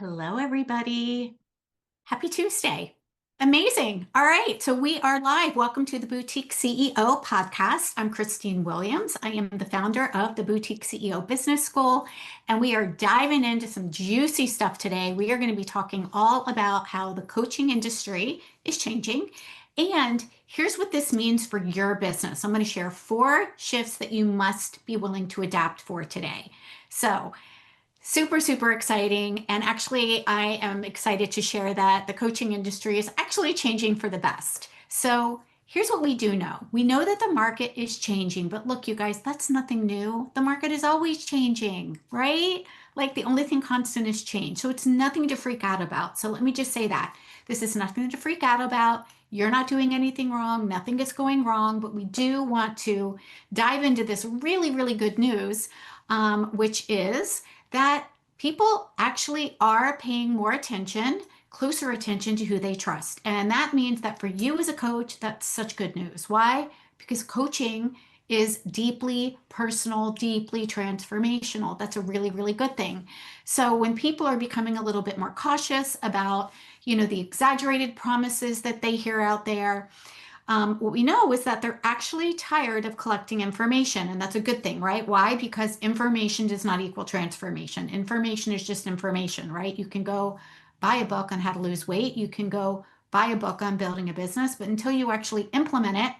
Hello, everybody. Happy Tuesday. Amazing. All right. So we are live. Welcome to the Boutique CEO podcast. I'm Christine Williams. I am the founder of the Boutique CEO Business School, and we are diving into some juicy stuff today. We are going to be talking all about how the coaching industry is changing. And here's what this means for your business. I'm going to share 4 shifts that you must be willing to adapt for today. So, super, super exciting. And actually, I am excited to share that the coaching industry is actually changing for the best. So here's what we do know. We know that the market is changing, but look, you guys, that's nothing new. The market is always changing, right? Like the only thing constant is change. So it's nothing to freak out about. So let me just say that this is nothing to freak out about. You're not doing anything wrong. Nothing is going wrong, but we do want to dive into this really, really good news, which is that people actually are paying more attention, closer attention to who they trust. And that means that for you as a coach, that's such good news. Why? Because coaching is deeply personal, deeply transformational. That's a really, really good thing. So when people are becoming a little bit more cautious about, the exaggerated promises that they hear out there, what we know is that they're actually tired of collecting information, and that's a good thing, right? Why? Because information does not equal transformation. Information is just information, right? You can go buy a book on how to lose weight, you can go buy a book on building a business, but until you actually implement it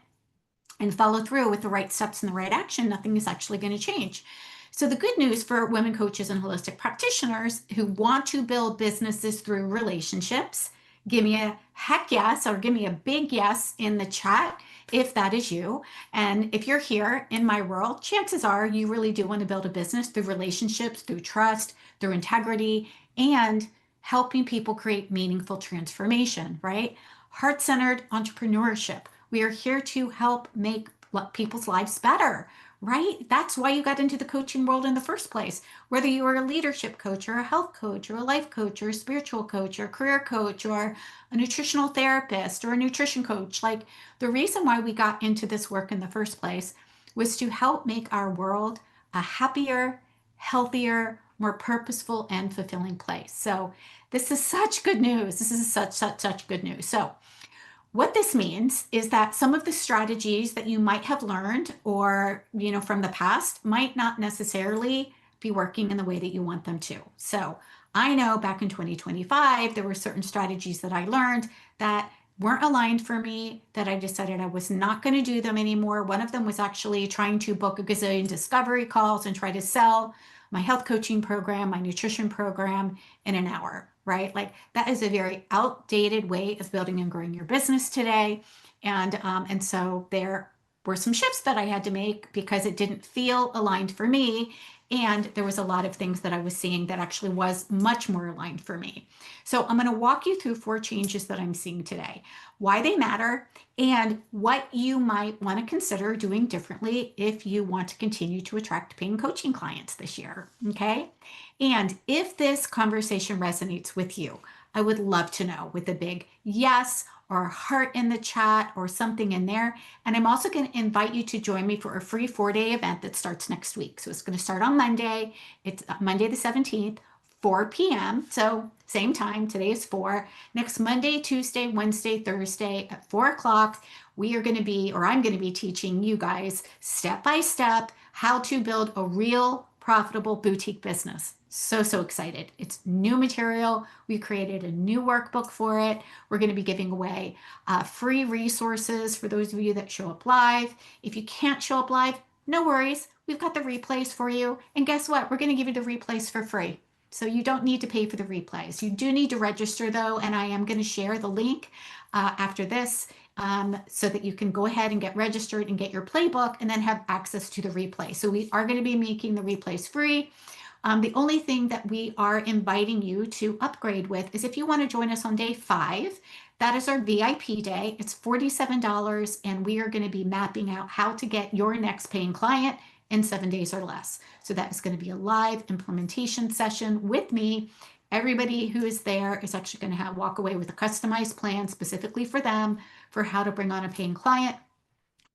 and follow through with the right steps and the right action, nothing is actually going to change. So, the good news for women coaches and holistic practitioners who want to build businesses through relationships, give me a heck yes or give me a big yes in the chat if that is you. And if you're here in my world, chances are you really do want to build a business through relationships, through trust, through integrity, and helping people create meaningful transformation, right? Heart centered entrepreneurship. We are here to help make people's lives better, right? That's why you got into the coaching world in the first place. Whether you are a leadership coach or a health coach or a life coach or a spiritual coach or a career coach or a nutritional therapist or a nutrition coach, like the reason why we got into this work in the first place was to help make our world a happier, healthier, more purposeful and fulfilling place. So this is such good news. This is such good news. So what this means is that some of the strategies that you might have learned or, from the past might not necessarily be working in the way that you want them to. So I know back in 2025, there were certain strategies that I learned that weren't aligned for me, that I decided I was not going to do them anymore. One of them was actually trying to book a gazillion discovery calls and try to sell my health coaching program, my nutrition program in an hour, right? Like that is a very outdated way of building and growing your business today. And so there were some shifts that I had to make because it didn't feel aligned for me. And there was a lot of things that I was seeing that actually was much more aligned for me. So I'm going to walk you through 4 changes that I'm seeing today, why they matter, and what you might want to consider doing differently if you want to continue to attract paying coaching clients this year. Okay. And if this conversation resonates with you, I would love to know with a big yes or a heart in the chat or something in there. And I'm also going to invite you to join me for a free 4-day event that starts next week. So it's going to start on Monday. It's Monday the 17th, 4 p.m. So same time. Today is 4. Next Monday, Tuesday, Wednesday, Thursday at 4 o'clock, we are going to be, or I'm going to be teaching you guys step by step how to build a real profitable boutique business. So excited. It's new material. We created a new workbook for it. We're going to be giving away free resources for those of you that show up live. If you can't show up live, no worries. We've got the replays for you. And guess what? We're going to give you the replays for free. So you don't need to pay for the replays. You do need to register though, and I am going to share the link after this so that you can go ahead and get registered and get your playbook and then have access to the replay. So we are going to be making the replays free. The only thing that we are inviting you to upgrade with is if you want to join us on day 5, that is our VIP day. It's $47, and we are going to be mapping out how to get your next paying client in 7 days or less. So that is going to be a live implementation session with me. Everybody who is there is actually going to walk away with a customized plan specifically for them for how to bring on a paying client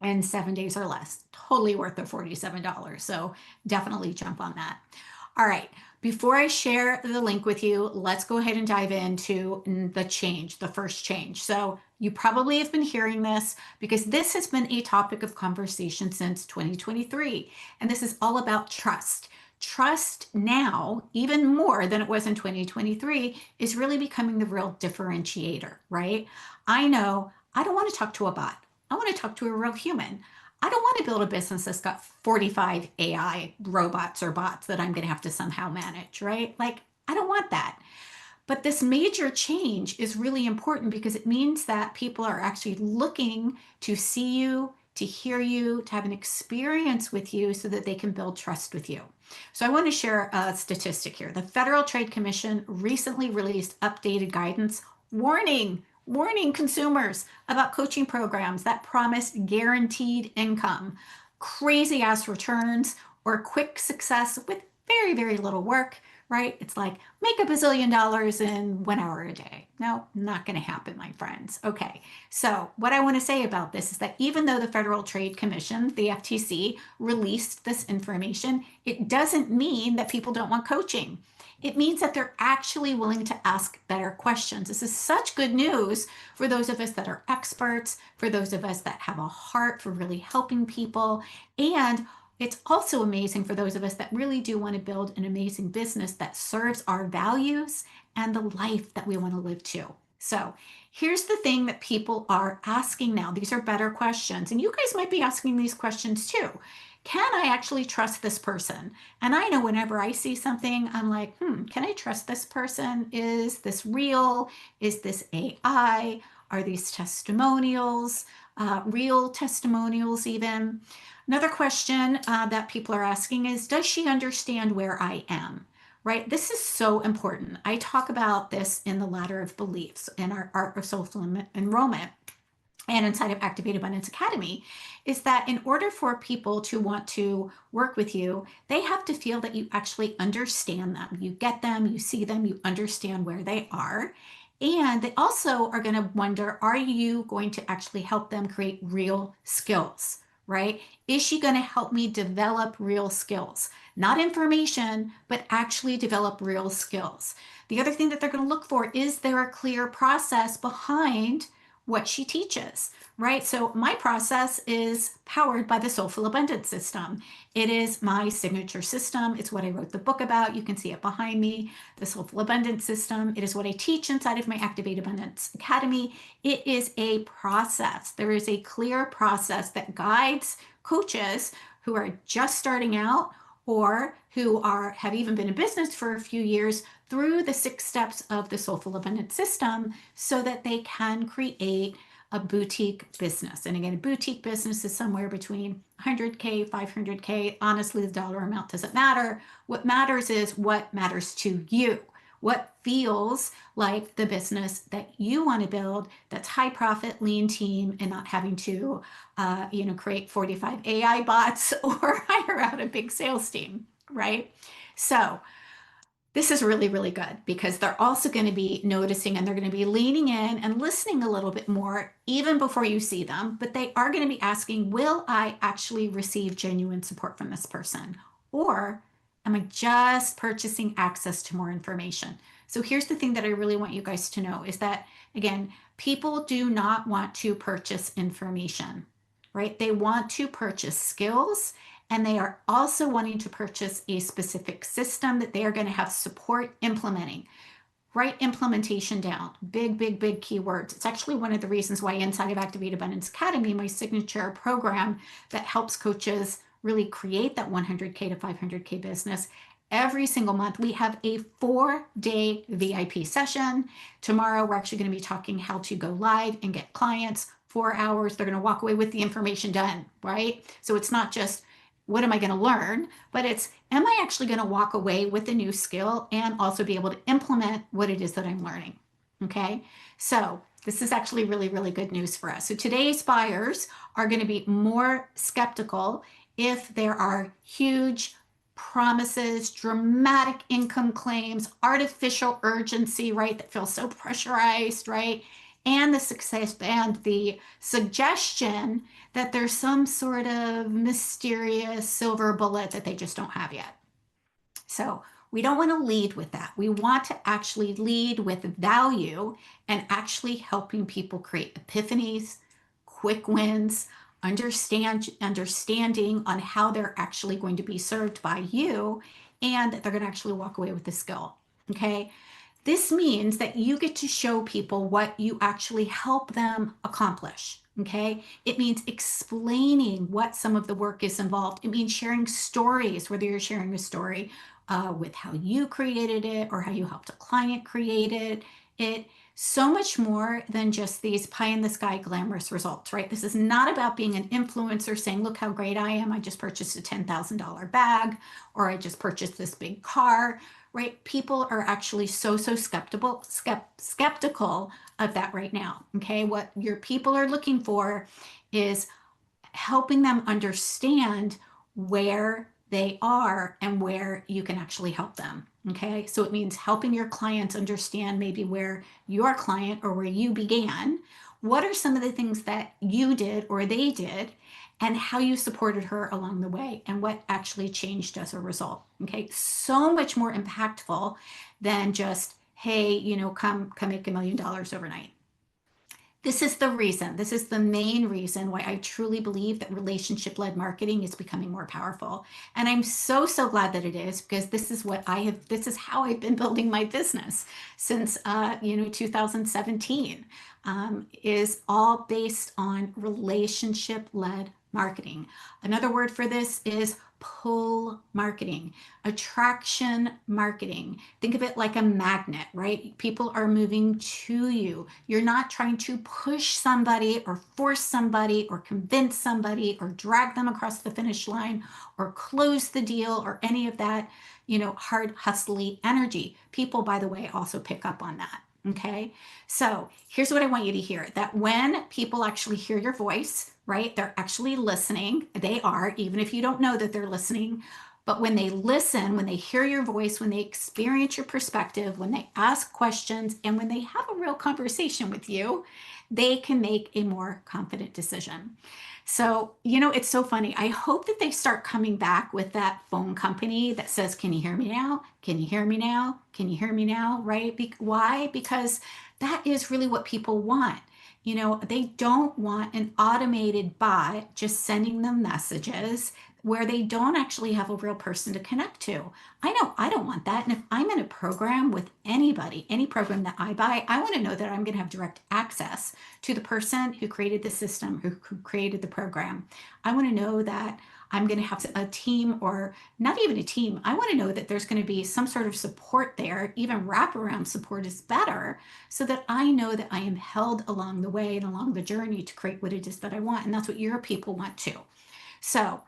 in 7 days or less. Totally worth the $47. So definitely jump on that. All right. Before I share the link with you, let's go ahead and dive into the change, the first change. So you probably have been hearing this because this has been a topic of conversation since 2023. And this is all about trust. Trust now, even more than it was in 2023, is really becoming the real differentiator, right? I know I don't want to talk to a bot. I want to talk to a real human. I don't want to build a business that's got 45 AI robots or bots that I'm going to have to somehow manage, right? Like, I don't want that. But this major change is really important because it means that people are actually looking to see you, to hear you, to have an experience with you so that they can build trust with you. So I want to share a statistic here. The Federal Trade Commission recently released updated guidance warning consumers about coaching programs that promise guaranteed income, crazy ass returns, or quick success with very, very little work, right? It's like make a bazillion dollars in 1 hour a day. No, not going to happen, my friends. Okay. So, what I want to say about this is that even though the Federal Trade Commission, the FTC, released this information, it doesn't mean that people don't want coaching. It means that they're actually willing to ask better questions. This is such good news for those of us that are experts, for those of us that have a heart for really helping people, and it's also amazing for those of us that really do want to build an amazing business that serves our values and the life that we want to live too. So here's the thing that people are asking now. These are better questions. And you guys might be asking these questions too. Can I actually trust this person? And I know whenever I see something, I'm like, can I trust this person? Is this real? Is this AI? Are these testimonials, real testimonials even? Another question that people are asking is, does she understand where I am? Right? This is so important. I talk about this in the ladder of beliefs in our art of social enrollment and inside of Activate Abundance Academy, is that in order for people to want to work with you, they have to feel that you actually understand them. You get them, you see them, you understand where they are. And they also are going to wonder, are you going to actually help them create real skills, right? Is she going to help me develop real skills? Not information, but actually develop real skills. The other thing that they're going to look for is there a clear process behind what she teaches, right? So my process is powered by the Soulful Abundance System. It is my signature system. It's what I wrote the book about. You can see it behind me, the Soulful Abundance System. It is what I teach inside of my Activate Abundance Academy. It is a process. There is a clear process that guides coaches who are just starting out or who have even been in business for a few years through the 6 steps of the Soulful Abundance System so that they can create a boutique business. And again, a boutique business is somewhere between 100K, 500K. Honestly, the dollar amount doesn't matter. What matters is what matters to you. What feels like the business that you want to build that's high profit, lean team, and not having to, create 45 AI bots or hire out a big sales team, right? So this is really, really good because they're also going to be noticing and they're going to be leaning in and listening a little bit more even before you see them. But they are going to be asking, will I actually receive genuine support from this person? Or am I just purchasing access to more information? So here's the thing that I really want you guys to know is that, again, people do not want to purchase information, right? They want to purchase skills, and they are also wanting to purchase a specific system that they are going to have support implementing. Write implementation down. Big, big, big keywords. It's actually one of the reasons why inside of Activate Abundance Academy, my signature program that helps coaches really create that 100K to 500K business, every single month we have a 4-day VIP session. Tomorrow we're actually going to be talking how to go live and get clients. 4 hours. They're going to walk away with the information done, right? So it's not just what am I going to learn? But it's, am I actually going to walk away with a new skill and also be able to implement what it is that I'm learning? Okay. So this is actually really, really good news for us. So today's buyers are going to be more skeptical if there are huge promises, dramatic income claims, artificial urgency, right? That feels so pressurized, right? And the success and the suggestion that there's some sort of mysterious silver bullet that they just don't have yet. So we don't want to lead with that. We want to actually lead with value and actually helping people create epiphanies, quick wins, understanding on how they're actually going to be served by you, and they're going to actually walk away with the skill. Okay. This means that you get to show people what you actually help them accomplish. Okay. It means explaining what some of the work is involved. It means sharing stories, whether you're sharing a story with how you created it or how you helped a client create it. So much more than just these pie in the sky glamorous results, right? This is not about being an influencer saying, look how great I am. I just purchased a $10,000 bag, or I just purchased this big car, right? People are actually so skeptical of that right now. Okay. What your people are looking for is helping them understand where they are and where you can actually help them. Okay. So it means helping your clients understand maybe where your client or where you began. What are some of the things that you did or they did, and how you supported her along the way, and what actually changed as a result? Okay. So much more impactful than just, hey, come make $1 million overnight. This is the reason, this is the main reason why I truly believe that relationship-led marketing is becoming more powerful. And I'm so, so glad that it is, because this is how I've been building my business since, 2017, is all based on relationship-led marketing. Another word for this is pull marketing, attraction marketing. Think of it like a magnet, right? People are moving to you. You're not trying to push somebody or force somebody or convince somebody or drag them across the finish line or close the deal or any of that, hard hustly energy. People, by the way, also pick up on that. Okay. So here's what I want you to hear, that when people actually hear your voice, right, they're actually listening. They are, even if you don't know that they're listening. But when they listen, when they hear your voice, when they experience your perspective, when they ask questions, and when they have a real conversation with you, they can make a more confident decision. So, it's so funny. I hope that they start coming back with that phone company that says, can you hear me now? Can you hear me now? Can you hear me now? Right? Why? Because that is really what people want. They don't want an automated bot just sending them messages where they don't actually have a real person to connect to. I know I don't want that. And if I'm in a program with anybody, any program that I buy, I want to know that I'm going to have direct access to the person who created the system, who created the program. I want to know that I'm going to have a team, or not even a team. I want to know that there's going to be some sort of support there. Even wraparound support is better, so that I know that I am held along the way and along the journey to create what it is that I want. And that's what your people want too. So,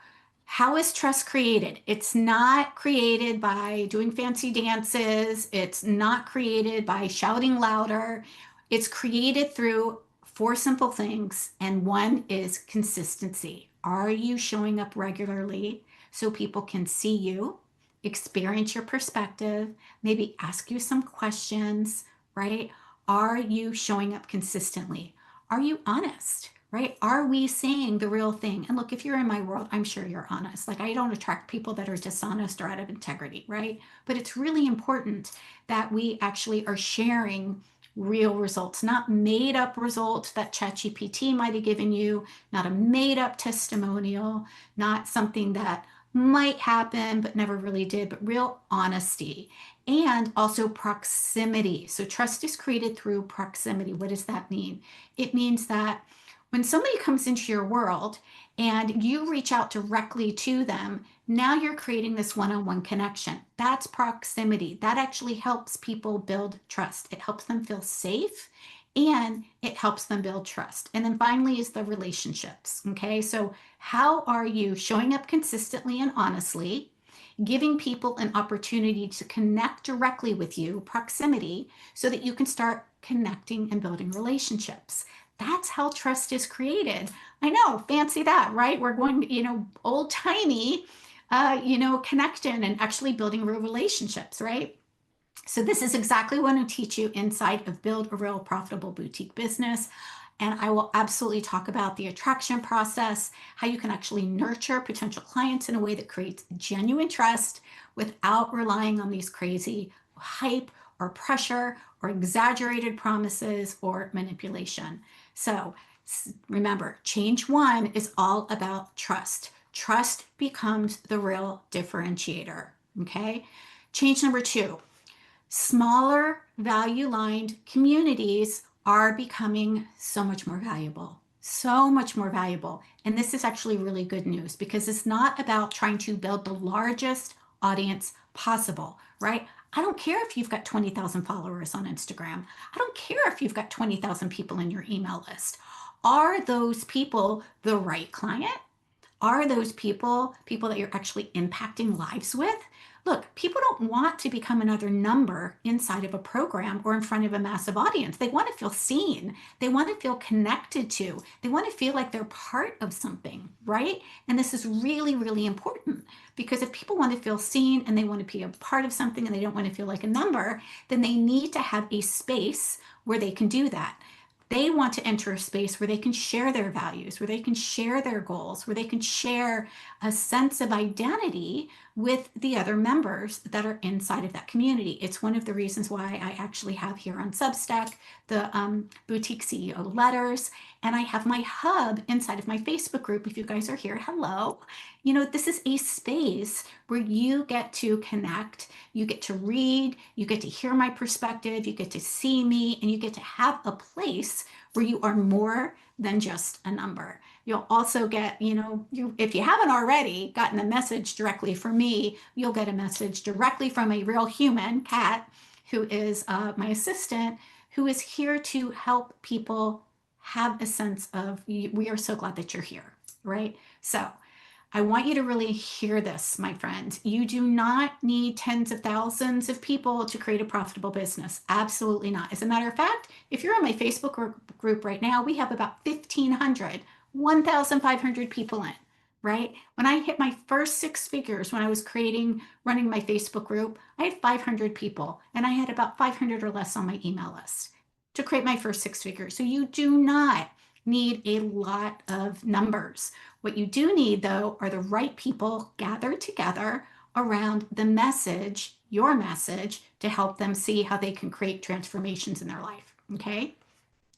how is trust created? It's not created by doing fancy dances. It's not created by shouting louder. It's created through four simple things. And one is consistency. Are you showing up regularly so people can see you, experience your perspective, maybe ask you some questions, right? Are you showing up consistently? Are you honest? Right? Are we saying the real thing? And look, if you're in my world, I'm sure you're honest. Like, I don't attract people that are dishonest or out of integrity, right? But it's really important that we actually are sharing real results, not made up results that ChatGPT might have given you, not a made up testimonial, not something that might happen but never really did, but real honesty. And also proximity. So trust is created through proximity. What does that mean? It means that when somebody comes into your world and you reach out directly to them, now you're creating this one-on-one connection. That's proximity. That actually helps people build trust. It helps them feel safe, and it helps them build trust. And then finally is the relationships. Okay. So how are you showing up consistently and honestly, giving people an opportunity to connect directly with you, proximity, so that you can start connecting and building relationships? That's how trust is created. I know, fancy that, right? We're going, old timey, connection and actually building real relationships, right? So this is exactly what I teach you inside of Build a Real Profitable Boutique Business. And I will absolutely talk about the attraction process, how you can actually nurture potential clients in a way that creates genuine trust without relying on these crazy hype or pressure or exaggerated promises or manipulation. So remember, change one is all about trust. Trust becomes the real differentiator. Okay. Change number two, smaller value lined communities are becoming so much more valuable. So much more valuable. And this is actually really good news because it's not about trying to build the largest audience possible, right? I don't care if you've got 20,000 followers on Instagram. I don't care if you've got 20,000 people in your email list. Are those people the right client? Are those people that you're actually impacting lives with? Look, people don't want to become another number inside of a program or in front of a massive audience. They want to feel seen. They want to feel connected to. They want to feel like they're part of something, right? And this is really, really important because if people want to feel seen and they want to be a part of something and they don't want to feel like a number, then they need to have a space where they can do that. They want to enter a space where they can share their values, where they can share their goals, where they can share a sense of identity with the other members that are inside of that community. It's one of the reasons why I actually have here on Substack the Boutique CEO letters, and I have my hub inside of my Facebook group. If you guys are here, hello. You know, this is a space where you get to connect, you get to read, you get to hear my perspective, you get to see me, and you get to have a place where you are more than just a number. You'll also get, if you haven't already gotten a message directly from me, you'll get a message directly from a real human, Kat, who is my assistant, who is here to help people have a sense of, we are so glad that you're here, right? So I want you to really hear this, my friend. You do not need tens of thousands of people to create a profitable business. Absolutely not. As a matter of fact, if you're on my Facebook group right now, we have about 1,500 people in, right? When I hit my first six figures, when I was running my Facebook group, I had 500 people and I had about 500 or less on my email list to create my first six figures. So you do not need a lot of numbers. What you do need, though, are the right people gathered together around the message, your message, to help them see how they can create transformations in their life. Okay?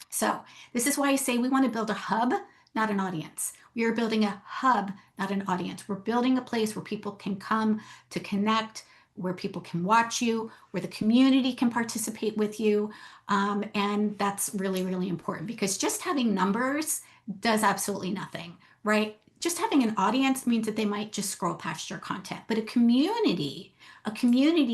So, this is why I say we want to build a hub, not an audience. We are building a hub, not an audience. We're building a place where people can come to connect, where people can watch you, where the community can participate with you. And that's really, really important because just having numbers does absolutely nothing, right? Just having an audience means that they might just scroll past your content, but a community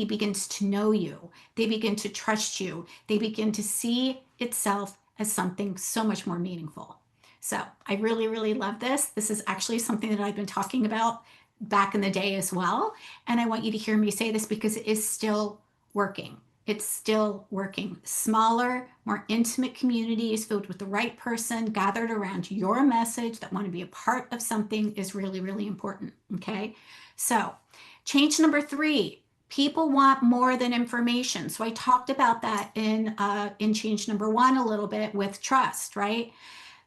begins to know you. They begin to trust you. They begin to see itself as something so much more meaningful. So I really, really love this. This is actually something that I've been talking about back in the day as well. And I want you to hear me say this because it is still working. It's still working. Smaller, more intimate communities filled with the right person gathered around your message that want to be a part of something is really, really important. Okay. So change number three, people want more than information. So I talked about that in change number one a little bit with trust, right?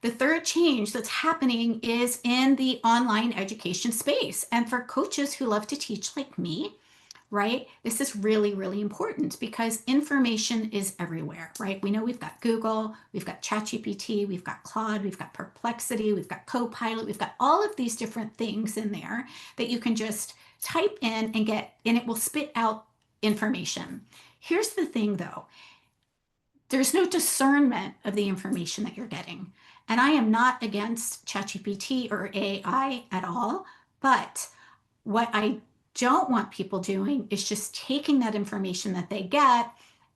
The third change that's happening is in the online education space. And for coaches who love to teach like me, right, this is really, really important because information is everywhere, right? We know we've got Google, we've got ChatGPT, we've got Claude, we've got Perplexity, we've got Copilot, we've got all of these different things in there that you can just type in and it will spit out information. Here's the thing though, there's no discernment of the information that you're getting. And I am not against ChatGPT or AI at all, but what I don't want people doing is just taking that information that they get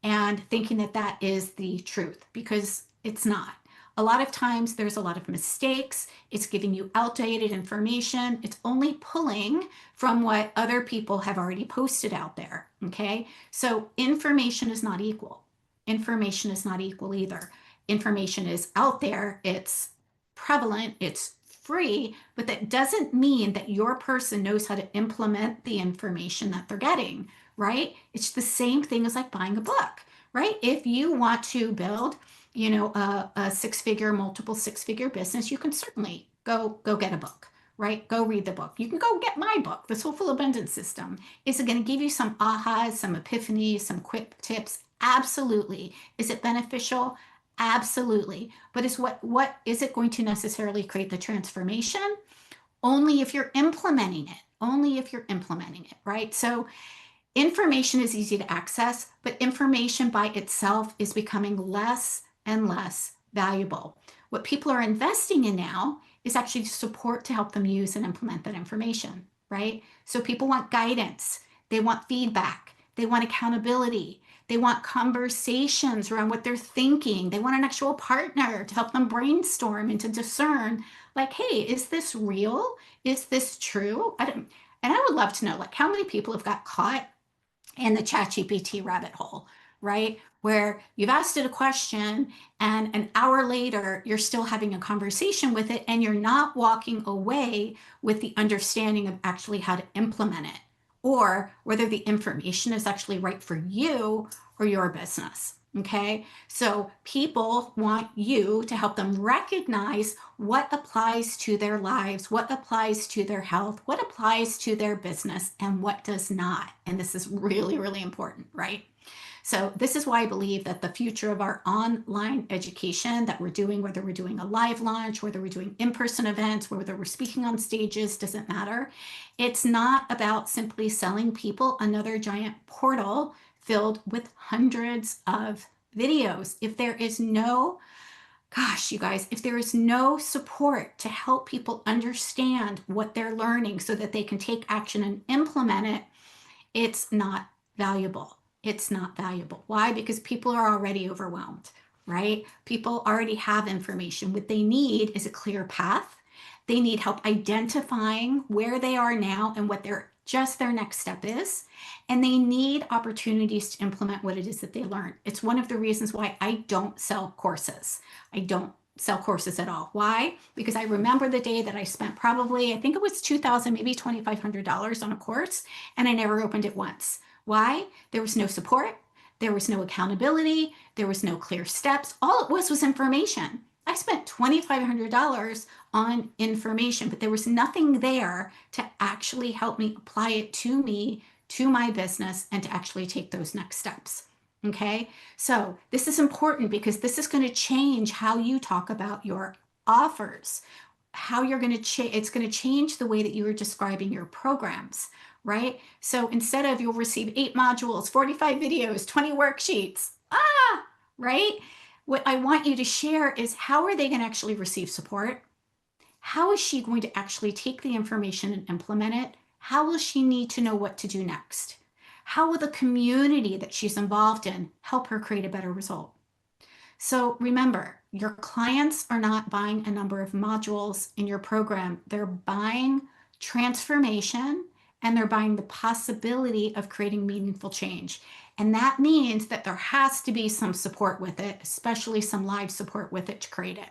and thinking that that is the truth because it's not. A lot of times there's a lot of mistakes. It's giving you outdated information. It's only pulling from what other people have already posted out there. Okay. So information is not equal. Information is not equal either. Information is out there. It's prevalent. It's free, but that doesn't mean that your person knows how to implement the information that they're getting, right? It's the same thing as like buying a book, right? If you want to build a six-figure, multiple six-figure business, you can certainly go get a book, right? Go read the book. You can go get my book, The Soulful Abundance System. Is it going to give you some ahas, some epiphanies, some quick tips? Absolutely. Is it beneficial? Absolutely. But what is it going to necessarily create the transformation? Only if you're implementing it. Only if you're implementing it, right? So information is easy to access, but information by itself is becoming less and less valuable. What people are investing in now is actually support to help them use and implement that information, right? So people want guidance, they want feedback, they want accountability, they want conversations around what they're thinking, they want an actual partner to help them brainstorm and to discern, like, hey, is this real? Is this true? And I would love to know, like, how many people have got caught in the ChatGPT rabbit hole, right? Where you've asked it a question and an hour later, you're still having a conversation with it and you're not walking away with the understanding of actually how to implement it or whether the information is actually right for you or your business. Okay. So people want you to help them recognize what applies to their lives, what applies to their health, what applies to their business, and what does not. And this is really, really important, right? So this is why I believe that the future of our online education that we're doing, whether we're doing a live launch, whether we're doing in-person events, whether we're speaking on stages, doesn't matter. It's not about simply selling people another giant portal filled with hundreds of videos. If there is no, gosh, you guys, if there is no support to help people understand what they're learning so that they can take action and implement it, it's not valuable. It's not valuable. Why? Because people are already overwhelmed, right? People already have information. What they need is a clear path. They need help identifying where they are now and what their next step is. And they need opportunities to implement what it is that they learn. It's one of the reasons why I don't sell courses. I don't sell courses at all. Why? Because I remember the day that I spent probably, I think it was $2,000, maybe $2,500 on a course, and I never opened it once. Why? There was no support. There was no accountability. There was no clear steps. All it was information. I spent $2,500 on information, but there was nothing there to actually help me apply it to me, to my business, and to actually take those next steps. Okay, so this is important because this is going to change how you talk about your offers, how you're going to it's going to change the way that you are describing your programs, right? So instead of you'll receive 8 modules, 45 videos, 20 worksheets, right? What I want you to share is how are they going to actually receive support? How is she going to actually take the information and implement it? How will she need to know what to do next? How will the community that she's involved in help her create a better result? So remember, your clients are not buying a number of modules in your program. They're buying transformation and they're buying the possibility of creating meaningful change. And that means that there has to be some support with it, especially some live support with it to create it.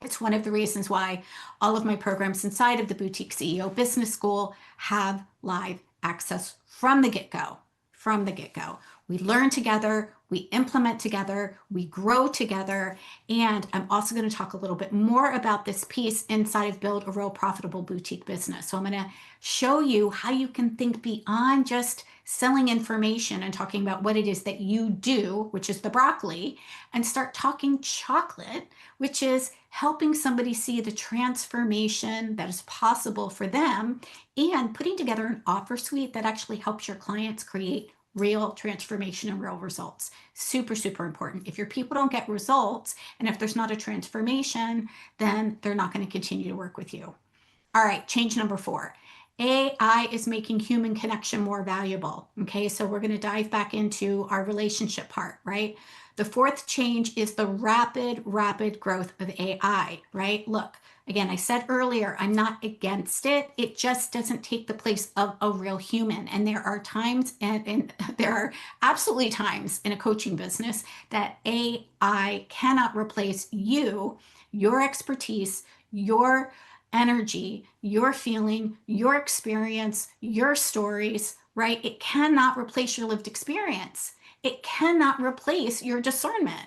It's one of the reasons why all of my programs inside of the Boutique CEO Business School have live access from the get-go. From the get-go. We learn together, we implement together, we grow together, and I'm also going to talk a little bit more about this piece inside of Build a Real Profitable Boutique Business. So I'm going to show you how you can think beyond just selling information and talking about what it is that you do, which is the broccoli, and start talking chocolate, which is helping somebody see the transformation that is possible for them and putting together an offer suite that actually helps your clients create real transformation and real results. Super, super important. If your people don't get results and if there's not a transformation, then they're not going to continue to work with you. All right, change number 4. AI is making human connection more valuable. Okay, so we're going to dive back into our relationship part, right? The 4th change is the rapid growth of AI, right? Look, again, I said earlier, I'm not against it. It just doesn't take the place of a real human. And there are times, and there are absolutely times in a coaching business that AI cannot replace you, your expertise, your energy, your feeling, your experience, your stories, right? It cannot replace your lived experience. It cannot replace your discernment.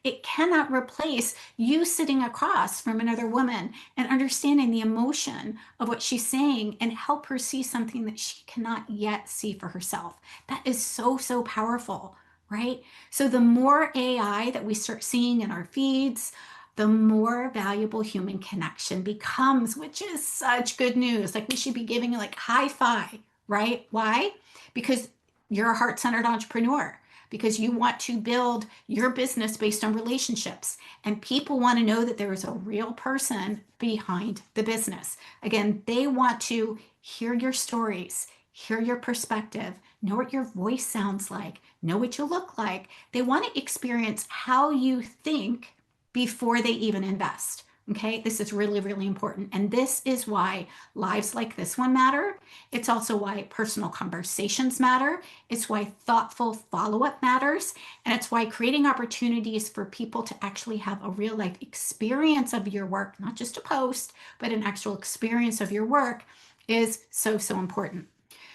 It cannot replace you sitting across from another woman and understanding the emotion of what she's saying and help her see something that she cannot yet see for herself. That is so, so powerful, right? So the more AI that we start seeing in our feeds, the more valuable human connection becomes, which is such good news. Like we should be giving like high five, right? Why? Because you're a heart-centered entrepreneur, because you want to build your business based on relationships, and people want to know that there is a real person behind the business. Again, they want to hear your stories, hear your perspective, know what your voice sounds like, know what you look like. They want to experience how you think before they even invest. Okay, this is really, really important. And this is why lives like this one matter. It's also why personal conversations matter. It's why thoughtful follow-up matters. And it's why creating opportunities for people to actually have a real life experience of your work, not just a post, but an actual experience of your work is so, so important.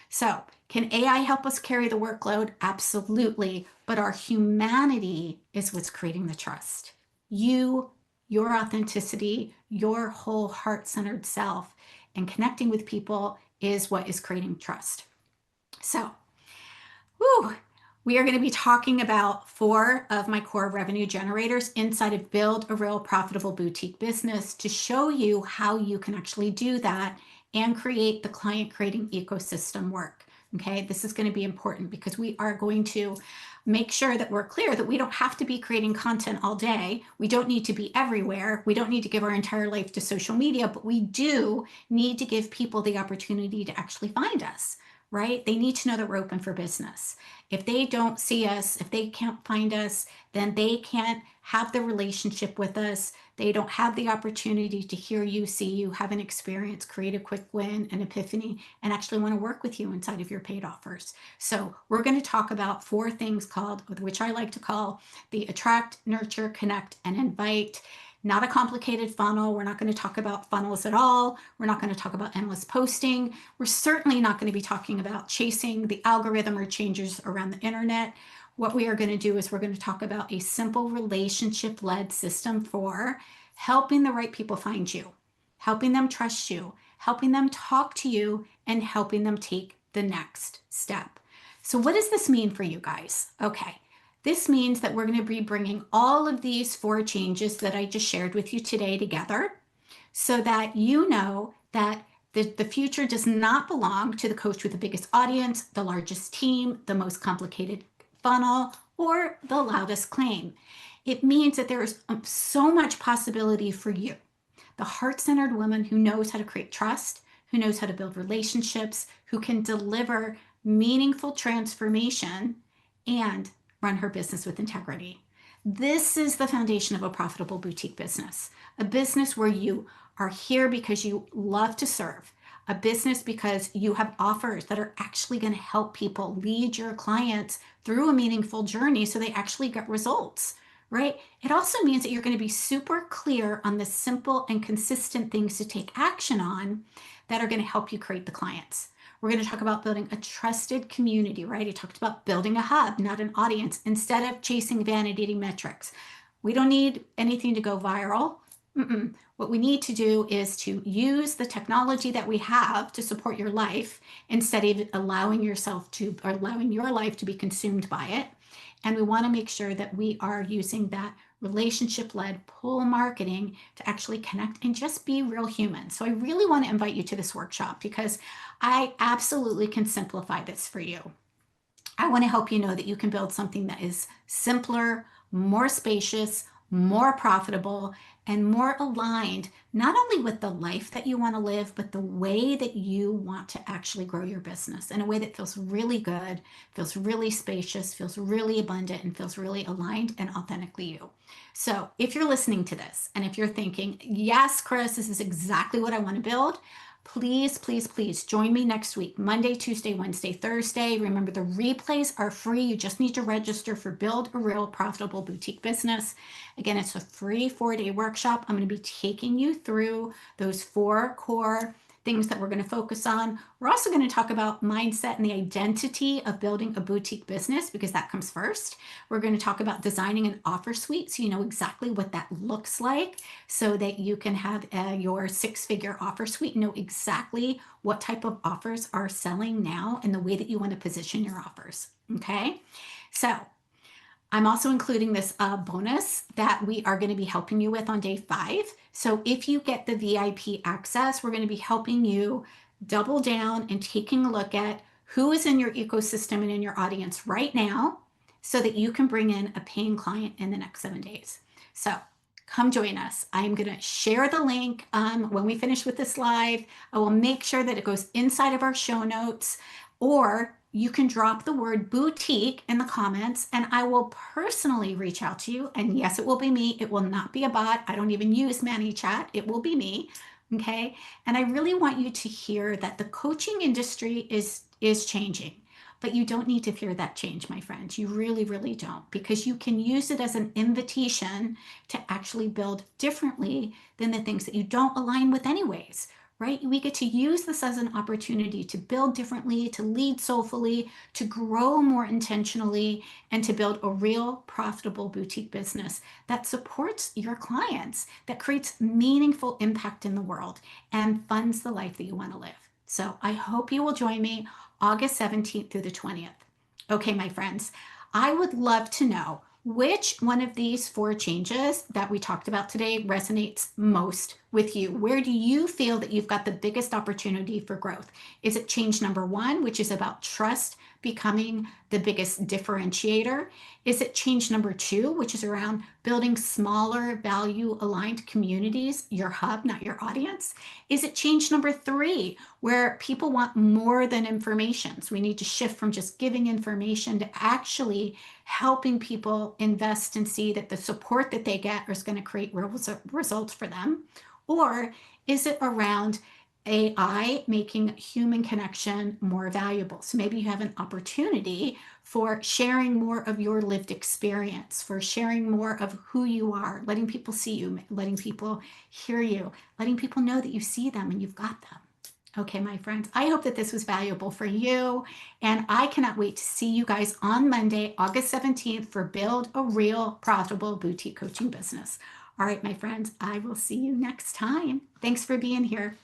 So, can AI help us carry the workload? Absolutely. But our humanity is what's creating the trust. Your authenticity, your whole heart-centered self, and connecting with people is what is creating trust. So, whew, we are going to be talking about 4 of my core revenue generators inside of Build a Real Profitable Boutique Business to show you how you can actually do that and create the client creating ecosystem work. Okay, this is going to be important because we are going to make sure that we're clear that we don't have to be creating content all day. We don't need to be everywhere. We don't need to give our entire life to social media, but we do need to give people the opportunity to actually find us, right? They need to know that we're open for business. If they don't see us, if they can't find us, then they can't have the relationship with us. They don't have the opportunity to hear you, see you, have an experience, create a quick win, an epiphany, and actually want to work with you inside of your paid offers. So we're going to talk about 4 things called, which I like to call the attract, nurture, connect, and invite. Not a complicated funnel. We're not going to talk about funnels at all. We're not going to talk about endless posting. We're certainly not going to be talking about chasing the algorithm or changes around the internet. What we are going to do is we're going to talk about a simple relationship-led system for helping the right people find you, helping them trust you, helping them talk to you, and helping them take the next step. So what does this mean for you guys? Okay. This means that we're going to be bringing all of these 4 changes that I just shared with you today together so that you know that the future does not belong to the coach with the biggest audience, the largest team, the most complicated funnel, or the loudest claim. It means that there is so much possibility for you, the heart-centered woman who knows how to create trust, who knows how to build relationships, who can deliver meaningful transformation and run her business with integrity. This is the foundation of a profitable boutique business, a business where you are here because you love to serve, a business because you have offers that are actually going to help people lead your clients through a meaningful journey so they actually get results, right? It also means that you're going to be super clear on the simple and consistent things to take action on that are going to help you create the clients. We're going to talk about building a trusted community, right? I talked about building a hub, not an audience, instead of chasing vanity metrics. We don't need anything to go viral. What we need to do is to use the technology that we have to support your life instead of allowing your life to be consumed by it. And we want to make sure that we are using that relationship-led pull marketing to actually connect and just be real human. So I really want to invite you to this workshop because I absolutely can simplify this for you. I want to help you know that you can build something that is simpler, more spacious, more profitable, and more aligned, not only with the life that you want to live, but the way that you want to actually grow your business in a way that feels really good, feels really spacious, feels really abundant, and feels really aligned and authentically you. So if you're listening to this and if you're thinking, yes, Chris, this is exactly what I want to build, please, please, please join me next week, Monday, Tuesday, Wednesday, Thursday. Remember, the replays are free. You just need to register for Build a Real Profitable Boutique Business. Again, it's a free 4-day workshop. I'm going to be taking you through those 4 core things that we're going to focus on. We're also going to talk about mindset and the identity of building a boutique business because that comes first. We're going to talk about designing an offer suite so you know exactly what that looks like so that you can have your six-figure offer suite, know exactly what type of offers are selling now and the way that you want to position your offers. Okay, so I'm also including this bonus that we are going to be helping you with on day 5. So if you get the VIP access, we're going to be helping you double down and taking a look at who is in your ecosystem and in your audience right now so that you can bring in a paying client in the next 7 days. So come join us. I'm going to share the link when we finish with this live. I will make sure that it goes inside of our show notes, or you can drop the word boutique in the comments and I will personally reach out to you. And yes, it will be me. It will not be a bot. I don't even use ManyChat. It will be me. Okay. And I really want you to hear that the coaching industry is changing. But you don't need to fear that change, my friends. You really, really don't, because you can use it as an invitation to actually build differently than the things that you don't align with anyways, right? We get to use this as an opportunity to build differently, to lead soulfully, to grow more intentionally, and to build a real profitable boutique business that supports your clients, that creates meaningful impact in the world and funds the life that you want to live. So I hope you will join me August 17th through the 20th. Okay, my friends, I would love to know which one of these 4 changes that we talked about today resonates most with you. Where do you feel that you've got the biggest opportunity for growth? Is it change number 1, which is about trust becoming the biggest differentiator? Is it change number 2, which is around building smaller value aligned communities, your hub, not your audience? Is it change number 3, where people want more than information? So we need to shift from just giving information to actually helping people invest and see that the support that they get is going to create real results for them? Or is it around AI making human connection more valuable? So maybe you have an opportunity for sharing more of your lived experience, for sharing more of who you are, letting people see you, letting people hear you, letting people know that you see them and you've got them. Okay, my friends, I hope that this was valuable for you. And I cannot wait to see you guys on Monday, August 17th for Build a Real Profitable Boutique Coaching Business. All right, my friends, I will see you next time. Thanks for being here.